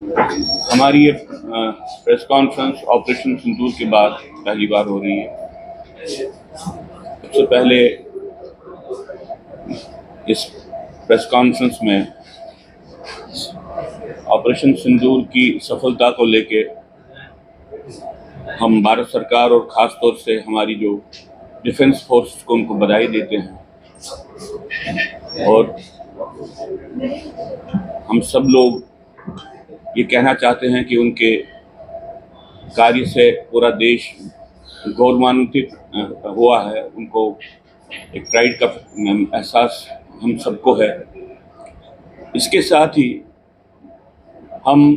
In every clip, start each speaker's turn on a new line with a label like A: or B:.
A: हमारी ये press conference operation सिंदूर के बाद पहली बार हो रही है। सबसे पहले इस प्रेस कॉन्फ्रेंस में ऑपरेशन सिंदूर की सफलता को लेके हम भारत सरकार और ख़ास तौर से हमारी जो डिफेंस फोर्स को उनको बधाई देते हैं और हम सब लोग ये कहना चाहते हैं कि उनके कार्य से पूरा देश गौरवान्वित हुआ है। उनको एक प्राइड का एहसास हम सबको है। इसके साथ ही हम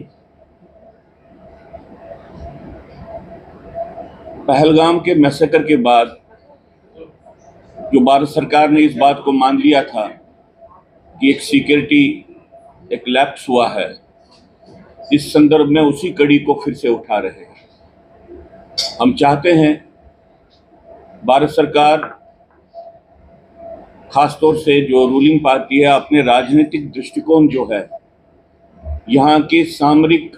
A: पहलगाम के मैसेकर के बाद जो भारत सरकार ने इस बात को मान लिया था कि एक सिक्योरिटी एक लैप्स हुआ है, इस संदर्भ में उसी कड़ी को फिर से उठा रहे हैं। हम चाहते हैं भारत सरकार खासतौर से जो रूलिंग पार्टी है अपने राजनीतिक दृष्टिकोण जो है यहाँ की सामरिक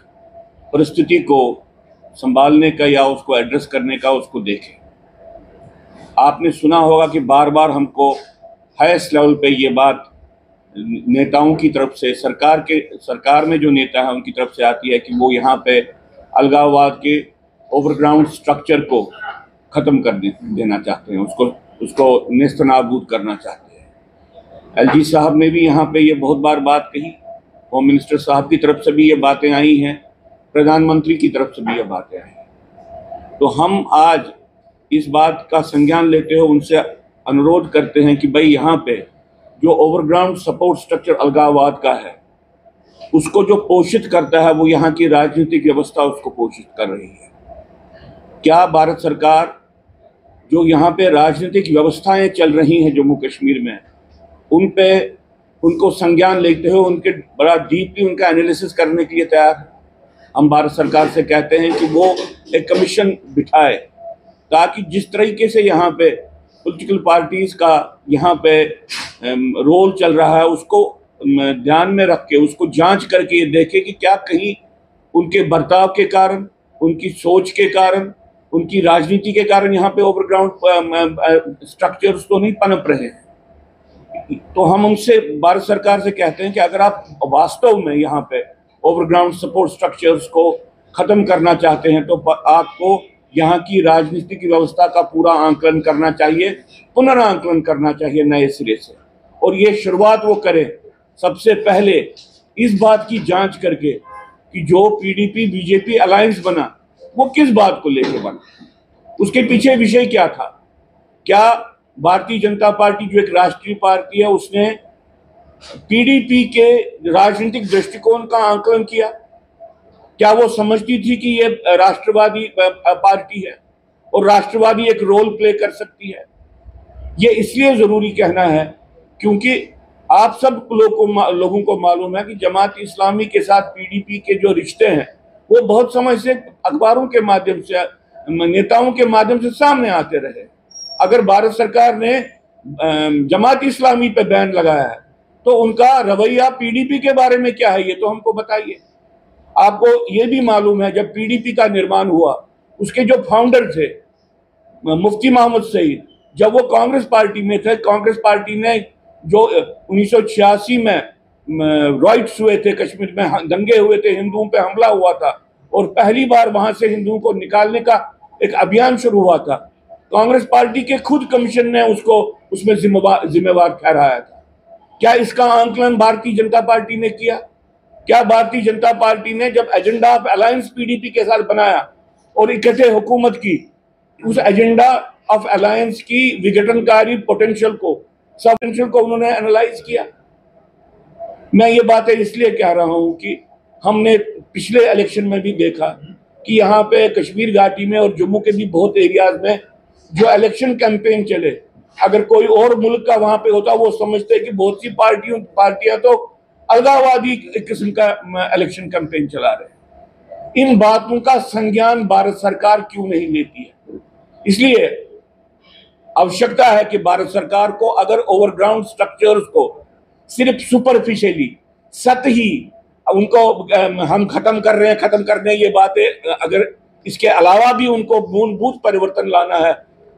A: परिस्थिति को संभालने का या उसको एड्रेस करने का उसको देखें। आपने सुना होगा कि बार बार हमको हाईएस्ट लेवल पे ये बात नेताओं की तरफ से सरकार में जो नेता है उनकी तरफ से आती है कि वो यहाँ पे अलगाववाद के ओवरग्राउंड स्ट्रक्चर को ख़त्म कर देना चाहते हैं, उसको नेस्तनाबूद करना चाहते हैं। एलजी साहब ने भी यहाँ पे ये बहुत बार बात कही, होम मिनिस्टर साहब की तरफ से भी ये बातें आई हैं, प्रधानमंत्री की तरफ से भी ये बातें आई हैं। तो हम आज इस बात का संज्ञान लेते हुए उनसे अनुरोध करते हैं कि भाई यहाँ पे जो ओवरग्राउंड सपोर्ट स्ट्रक्चर अलगाववाद का है उसको जो पोषित करता है वो यहाँ की राजनीतिक व्यवस्था उसको पोषित कर रही है। क्या भारत सरकार जो यहाँ पे राजनीतिक व्यवस्थाएं चल रही हैं जम्मू कश्मीर में उनको संज्ञान लेते हुए उनके बड़ा डीपली उनका एनालिसिस करने के लिए तैयार है? हम भारत सरकार से कहते हैं कि वो एक कमीशन बिठाए ताकि जिस तरीके से यहाँ पे पॉलिटिकल पार्टीज का यहाँ पे रोल चल रहा है उसको ध्यान में रख के उसको जांच करके ये देखे कि क्या कहीं उनके बर्ताव के कारण, उनकी सोच के कारण, उनकी राजनीति के कारण यहाँ पे ओवरग्राउंड स्ट्रक्चर्स तो नहीं पनप रहे हैं। तो हम उनसे भारत सरकार से कहते हैं कि अगर आप वास्तव में यहाँ पे ओवरग्राउंड सपोर्ट स्ट्रक्चर्स को ख़त्म करना चाहते हैं तो आपको यहाँ की राजनीतिक व्यवस्था का पूरा आंकलन करना चाहिए, पुनरांकलन करना चाहिए नए सिरे से। और ये शुरुआत वो करें सबसे पहले इस बात की जांच करके कि जो पीडीपी बीजेपी अलायंस बना वो किस बात को लेकर बना, उसके पीछे विषय क्या था। क्या भारतीय जनता पार्टी जो एक राष्ट्रीय पार्टी है उसने पीडीपी के राजनीतिक दृष्टिकोण का आंकलन किया? क्या वो समझती थी कि ये राष्ट्रवादी पार्टी है और राष्ट्रवादी एक रोल प्ले कर सकती है? ये इसलिए जरूरी कहना है क्योंकि आप सब लोगों को मालूम है कि जमात इस्लामी के साथ पीडीपी के जो रिश्ते हैं वो बहुत समय से अखबारों के माध्यम से, नेताओं के माध्यम से सामने आते रहे। अगर भारत सरकार ने जमात इस्लामी पे बैन लगाया है तो उनका रवैया पीडीपी के बारे में क्या है ये तो हमको बताइए। आपको ये भी मालूम है जब पीडीपी का निर्माण हुआ उसके जो फाउंडर थे मुफ्ती मोहम्मद सईद, जब वो कांग्रेस पार्टी में थे, कांग्रेस पार्टी ने जो 1986 में राइट्स हुए थे, कश्मीर में दंगे हुए थे, हिंदुओं पे हमला हुआ था और पहली बार वहां से हिंदुओं को निकालने का एक अभियान शुरू हुआ था, कांग्रेस पार्टी के खुद कमीशन ने उसको उसमें जिम्मेवार ठहराया था। क्या इसका आंकलन भारतीय जनता पार्टी ने किया? क्या भारतीय जनता पार्टी ने जब एजेंडा ऑफ अलायंस पीडीपी के साथ बनाया और इकट्ठे हुकूमत की, उस एजेंडा ऑफ अलायंस की विघटनकारी पोटेंशियल को उन्होंने एनालाइज किया? मैं ये बातें इसलिए कह रहा हूं कि हमने पिछले इलेक्शन में भी देखा कि यहाँ पे कश्मीर घाटी में और जम्मू के भी बहुत एरियाज में जो इलेक्शन कैंपेन चले, अगर कोई और मुल्क का वहां पे होता वो समझते कि बहुत सी पार्टियां तो अलगाववादी किस्म का इलेक्शन कैंपेन चला रहे। इन बातों का संज्ञान भारत सरकार क्यों नहीं लेती है? इसलिए आवश्यकता है कि भारत सरकार को अगर ओवरग्राउंड स्ट्रक्चर्स को सिर्फ सुपरफिशियली, सतही उनको हम खत्म कर रहे हैं ये बातें, अगर इसके अलावा भी उनको मूलभूत परिवर्तन लाना है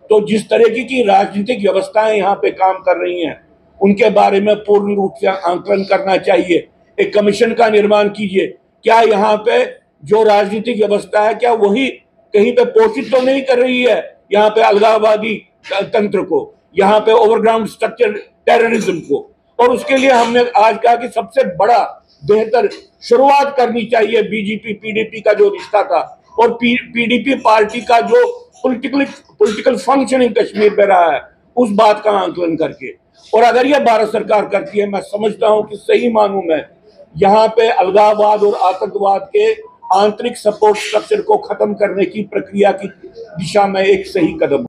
A: तो जिस तरीके की राजनीतिक व्यवस्थाएं यहाँ पे काम कर रही हैं उनके बारे में पूर्ण रूप से आंकलन करना चाहिए। एक कमीशन का निर्माण कीजिए। क्या यहाँ पे जो राजनीतिक व्यवस्था है क्या वही कहीं पे पोषित तो नहीं कर रही है यहाँ पे अलगाववादी तंत्र को, यहाँ पे ओवरग्राउंड स्ट्रक्चर टेररिज्म को? और उसके लिए हमने आज कहा कि सबसे बड़ा बेहतर शुरुआत करनी चाहिए बीजेपी पीडीपी का जो रिश्ता था और पीडीपी पार्टी का जो पॉलिटिकल फंक्शनिंग कश्मीर में रहा है उस बात का आंकलन करके। और अगर यह भारत सरकार करती है, मैं समझता हूं कि सही मानूं में यहाँ पे अलगाववाद और आतंकवाद के आंतरिक सपोर्ट स्ट्रक्चर को खत्म करने की प्रक्रिया की दिशा में एक सही कदम